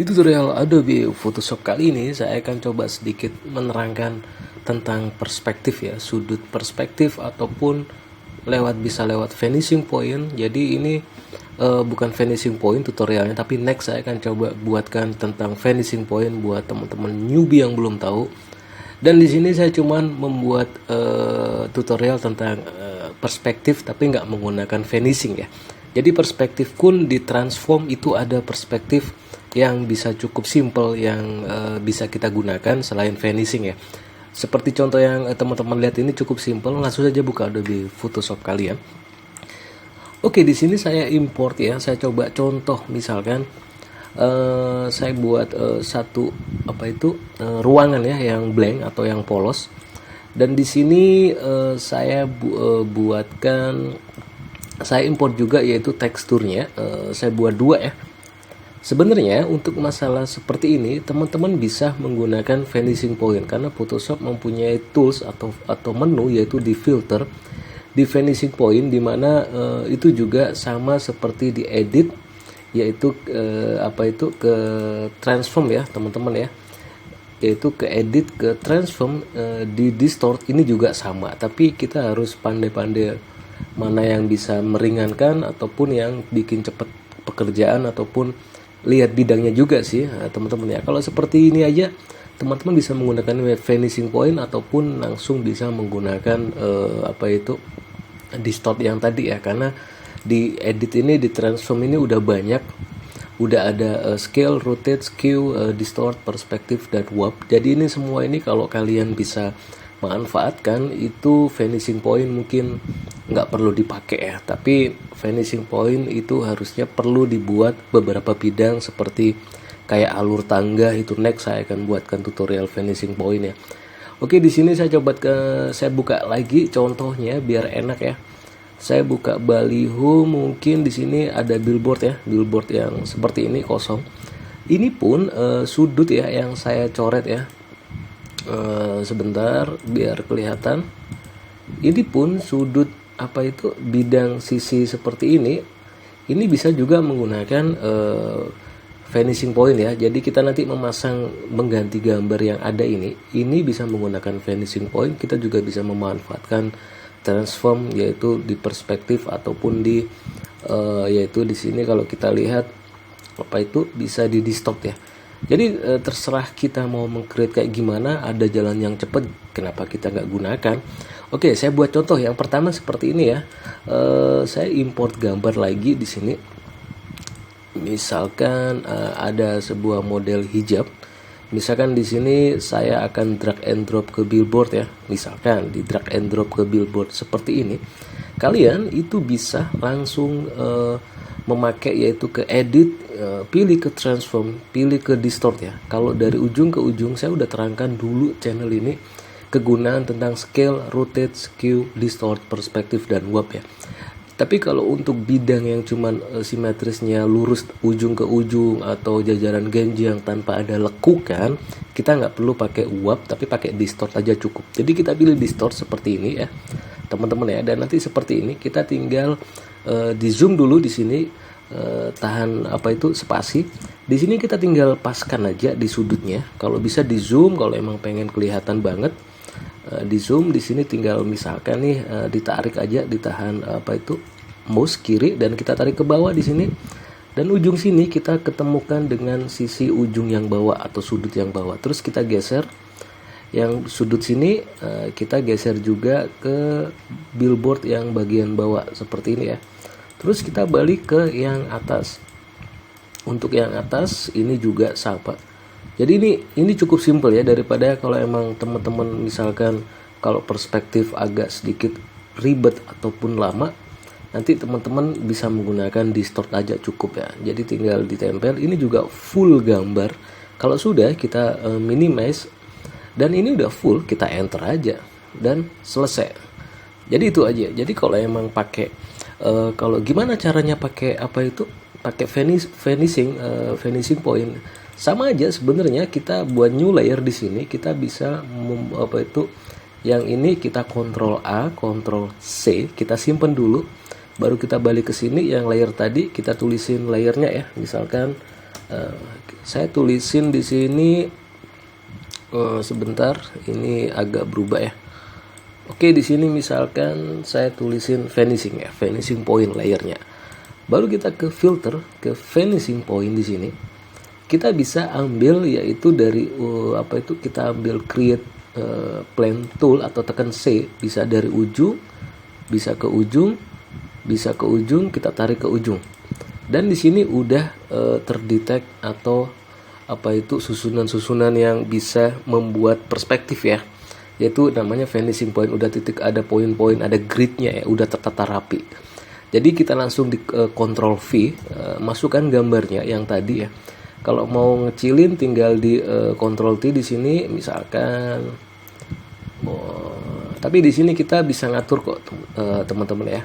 Di tutorial Adobe Photoshop kali ini saya akan coba sedikit menerangkan tentang perspektif ya, sudut perspektif ataupun bisa lewat vanishing point. Jadi ini bukan vanishing point tutorialnya, tapi next saya akan coba buatkan tentang vanishing point buat teman-teman newbie yang belum tahu. Dan di sini saya cuman membuat tutorial tentang perspektif tapi nggak menggunakan vanishing ya. Jadi perspektif kun ditransform itu ada perspektif yang bisa cukup simple yang bisa kita gunakan selain vanishing ya. Seperti contoh yang teman-teman lihat ini cukup simple, langsung saja buka Adobe Photoshop kalian. Oke, di sini saya import ya. Saya coba contoh misalkan saya buat satu ruangan ya yang blank atau yang polos. Dan di sini saya saya import juga yaitu teksturnya. Saya buat dua ya. Sebenarnya untuk masalah seperti ini teman-teman bisa menggunakan vanishing point karena Photoshop mempunyai tools atau menu yaitu di filter, di vanishing point, dimana itu juga sama seperti di edit yaitu ke transform ya teman-teman ya, yaitu ke edit ke transform. Di distort ini juga sama, tapi kita harus pandai-pandai mana yang bisa meringankan ataupun yang bikin cepat pekerjaan ataupun lihat bidangnya juga sih teman-teman ya. Kalau seperti ini aja teman-teman bisa menggunakan vanishing point ataupun langsung bisa menggunakan distort yang tadi ya, karena di edit ini, di transform ini udah banyak, udah ada scale, rotate, skew, distort, perspective, dan warp. Jadi ini semua ini kalau kalian bisa manfaatkan itu vanishing point mungkin nggak perlu dipakai ya, tapi vanishing point itu harusnya perlu dibuat beberapa bidang seperti kayak alur tangga. Itu next saya akan buatkan tutorial vanishing point ya. Oke, di sini saya buka lagi contohnya biar enak ya. Saya buka baliho, mungkin di sini ada billboard ya, billboard yang seperti ini kosong. Ini pun sudut ya yang saya coret ya. Sebentar biar kelihatan. Ini pun sudut bidang sisi seperti ini bisa juga menggunakan vanishing point ya. Jadi kita nanti mengganti gambar yang ada ini bisa menggunakan vanishing point. Kita juga bisa memanfaatkan transform yaitu di perspektif ataupun di yaitu di sini kalau kita lihat bisa di distort ya. Jadi terserah kita mau meng-create kayak gimana, ada jalan yang cepat, kenapa kita nggak gunakan. Oke, saya buat contoh yang pertama seperti ini ya. Saya import gambar lagi di sini. Misalkan ada sebuah model hijab. Misalkan di sini saya akan drag and drop ke billboard ya. Misalkan di drag and drop ke billboard seperti ini. Kalian itu bisa langsung memakai yaitu ke edit, pilih ke transform, pilih ke distort ya. Kalau dari ujung ke ujung saya udah terangkan dulu channel ini kegunaan tentang scale, rotate, skew, distort, perspektif, dan warp ya. Tapi kalau untuk bidang yang cuman simetrisnya lurus ujung ke ujung atau jajaran genjang tanpa ada lekukan, kita nggak perlu pakai warp tapi pakai distort aja cukup. Jadi kita pilih distort seperti ini ya teman-teman ya, dan nanti seperti ini kita tinggal di zoom dulu di sini, tahan spasi. Di sini kita tinggal paskan aja di sudutnya. Kalau bisa di zoom, kalau emang pengen kelihatan banget di zoom. Di sini tinggal misalkan nih ditarik aja, ditahan mouse kiri dan kita tarik ke bawah di sini. Dan ujung sini kita ketemukan dengan sisi ujung yang bawah atau sudut yang bawah. Terus kita geser yang sudut sini, kita geser juga ke billboard yang bagian bawah seperti ini ya. Terus kita balik ke yang atas. Untuk yang atas ini juga sama. Jadi ini cukup simple ya, daripada kalau emang teman-teman misalkan kalau perspektif agak sedikit ribet ataupun lama, nanti teman-teman bisa menggunakan distort aja cukup ya. Jadi tinggal ditempel. Ini juga full gambar. Kalau sudah kita minimize dan ini udah full, kita enter aja dan selesai. Jadi itu aja. Jadi kalau emang pakai kalau gimana caranya pakai pakai vanishing point, sama aja sebenarnya. Kita buat new layer di sini, kita bisa yang ini kita Ctrl A, Ctrl C, kita simpan dulu, baru kita balik ke sini. Yang layer tadi kita tulisin layernya ya, misalkan Eh, saya tulisin di sini sebentar, ini agak berubah ya. Oke, di sini misalkan saya tulisin vanishing ya, vanishing point layernya. Baru kita ke filter, ke vanishing point di sini. Kita bisa ambil yaitu dari kita ambil create plane tool atau tekan C, bisa dari ujung, bisa ke ujung, bisa ke ujung, kita tarik ke ujung. Dan di sini udah terdetek atau susunan-susunan yang bisa membuat perspektif ya, yaitu namanya vanishing point. Udah titik, ada poin-poin, ada gridnya ya, udah tertata rapi. Jadi kita langsung di Ctrl V, masukkan gambarnya yang tadi ya. Kalau mau ngecilin tinggal di Ctrl T di sini misalkan. Tapi di sini kita bisa ngatur kok teman-teman ya.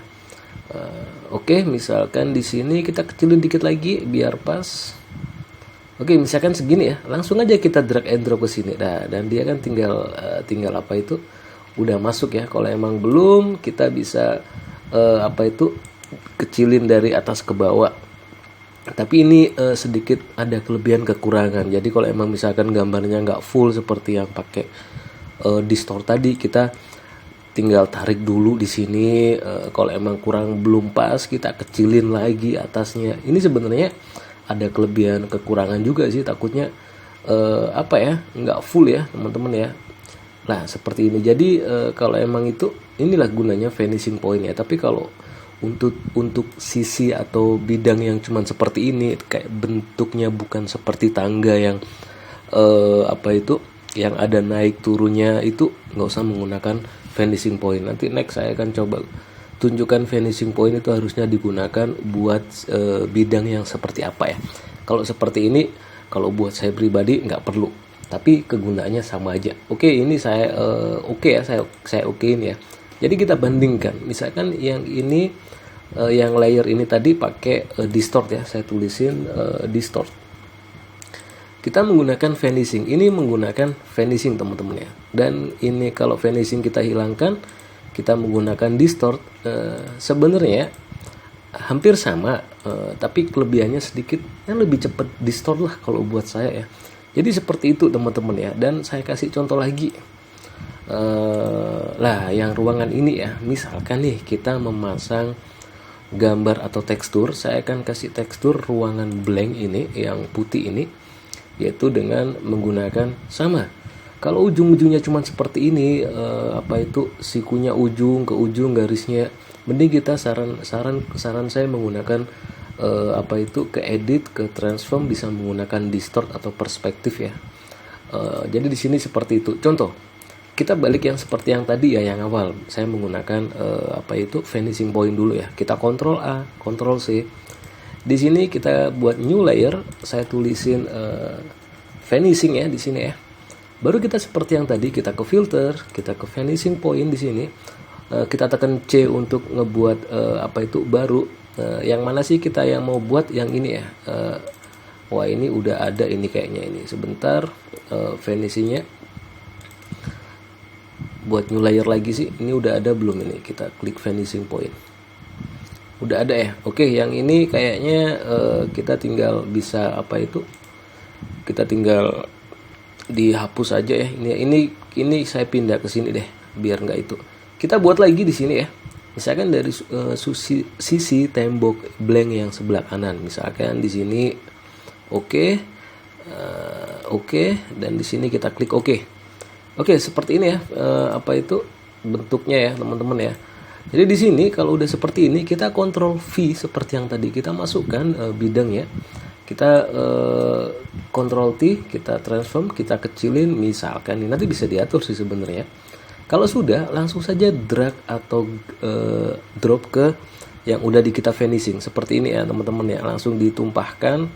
Oke, misalkan di sini kita kecilin dikit lagi biar pas. Oke, misalkan segini ya, langsung aja kita drag and drop ke sini. Nah, dan dia kan tinggal udah masuk ya. Kalau emang belum, kita bisa kecilin dari atas ke bawah. Tapi ini sedikit ada kelebihan kekurangan. Jadi kalau emang misalkan gambarnya nggak full seperti yang pakai distort tadi, kita tinggal tarik dulu di sini. Kalau emang belum pas, kita kecilin lagi atasnya. Ini sebenarnya ada kelebihan kekurangan juga sih, takutnya nggak full ya teman-teman ya. Nah seperti ini. Jadi kalau emang inilah gunanya vanishing point ya. Tapi kalau untuk sisi atau bidang yang cuman seperti ini, kayak bentuknya bukan seperti tangga yang yang ada naik turunnya, itu nggak usah menggunakan vanishing point. Nanti next saya akan coba tunjukkan vanishing point itu harusnya digunakan buat bidang yang seperti apa ya. Kalau seperti ini, kalau buat saya pribadi nggak perlu, tapi kegunaannya sama aja. Oke, ini saya saya okein ya. Jadi kita bandingkan, misalkan yang ini yang layer ini tadi pakai distort ya, saya tulisin distort. Kita menggunakan vanishing, ini menggunakan vanishing teman-teman ya. Dan ini kalau vanishing kita hilangkan, kita menggunakan distort, sebenarnya hampir sama, tapi kelebihannya sedikit lebih cepat distort lah kalau buat saya ya. Jadi seperti itu teman-teman ya. Dan saya kasih contoh lagi, yang ruangan ini ya, misalkan nih kita memasang gambar atau tekstur, saya akan kasih tekstur ruangan blank ini yang putih ini, yaitu dengan menggunakan sama. Kalau ujung-ujungnya cuma seperti ini, sikunya ujung ke ujung garisnya, mending kita saran saya menggunakan ke edit, ke transform, bisa menggunakan distort atau perspektif ya. Jadi di sini seperti itu. Contoh, kita balik yang seperti yang tadi ya, yang awal saya menggunakan vanishing point dulu ya. Kita Ctrl A, Ctrl C. Di sini kita buat new layer, saya tulisin vanishing ya di sini ya. Baru kita seperti yang tadi, kita ke filter, kita ke vanishing point di sini. Kita tekan C untuk ngebuat baru. Yang mana sih kita yang mau buat yang ini ya? Wah, ini udah ada ini kayaknya ini. Sebentar, vanishingnya. Buat new layer lagi sih. Ini udah ada belum ini? Kita klik vanishing point. Udah ada ya. Oke, yang ini kayaknya kita tinggal bisa kita tinggal dihapus aja ya. Ini saya pindah ke sini deh biar nggak itu. Kita buat lagi di sini ya. Misalkan dari sisi tembok blank yang sebelah kanan. Misalkan di sini oke, dan di sini kita klik oke. Oke, seperti ini ya. Bentuknya ya teman-teman ya. Jadi di sini kalau udah seperti ini, kita Ctrl V seperti yang tadi, kita masukkan bidangnya. Kita Ctrl T, kita transform, kita kecilin misalkan ini, nanti bisa diatur sih sebenarnya. Kalau sudah, langsung saja drag atau drop ke yang udah di kita vanishing seperti ini ya teman-teman ya, langsung ditumpahkan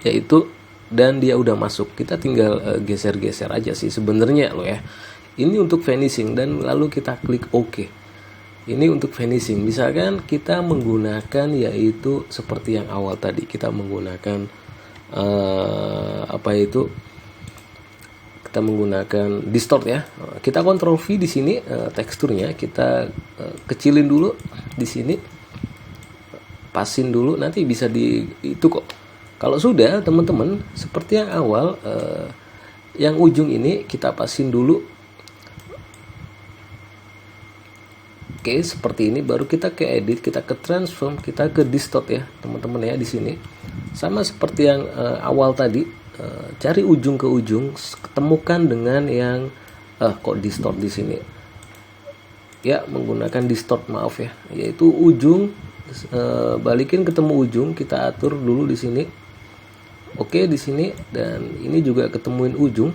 yaitu, dan dia udah masuk. Kita tinggal geser-geser aja sih sebenarnya loh ya. Ini untuk vanishing, dan lalu kita klik OK. Ini untuk vanishing. Misalkan kita menggunakan yaitu seperti yang awal tadi, kita menggunakan kita menggunakan distort ya. Kita Ctrl V di sini, teksturnya kita kecilin dulu di sini, pasin dulu, nanti bisa di itu kok. Kalau sudah teman-teman, seperti yang awal, yang ujung ini kita pasin dulu. Oke, seperti ini. Baru kita ke edit, kita ke transform, kita ke distort ya teman-teman ya di sini. Sama seperti yang awal tadi, cari ujung ke ujung, ketemukan dengan yang kok distort di sini. Ya, menggunakan distort, maaf ya, yaitu ujung, balikin ketemu ujung, kita atur dulu di sini. Oke, di sini, dan ini juga ketemuin ujung.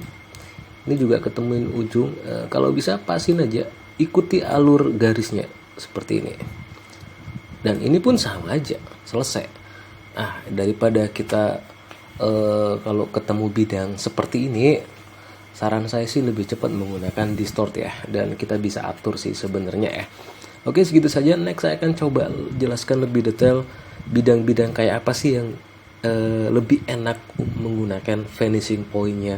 Ini juga ketemuin ujung. Kalau bisa pasin aja, ikuti alur garisnya seperti ini. Dan ini pun sama aja, selesai. Daripada kita kalau ketemu bidang seperti ini, saran saya sih lebih cepat menggunakan distort ya, dan kita bisa atur sih sebenarnya ya. Oke, segitu saja. Next saya akan coba jelaskan lebih detail bidang-bidang kayak apa sih yang lebih enak menggunakan vanishing point-nya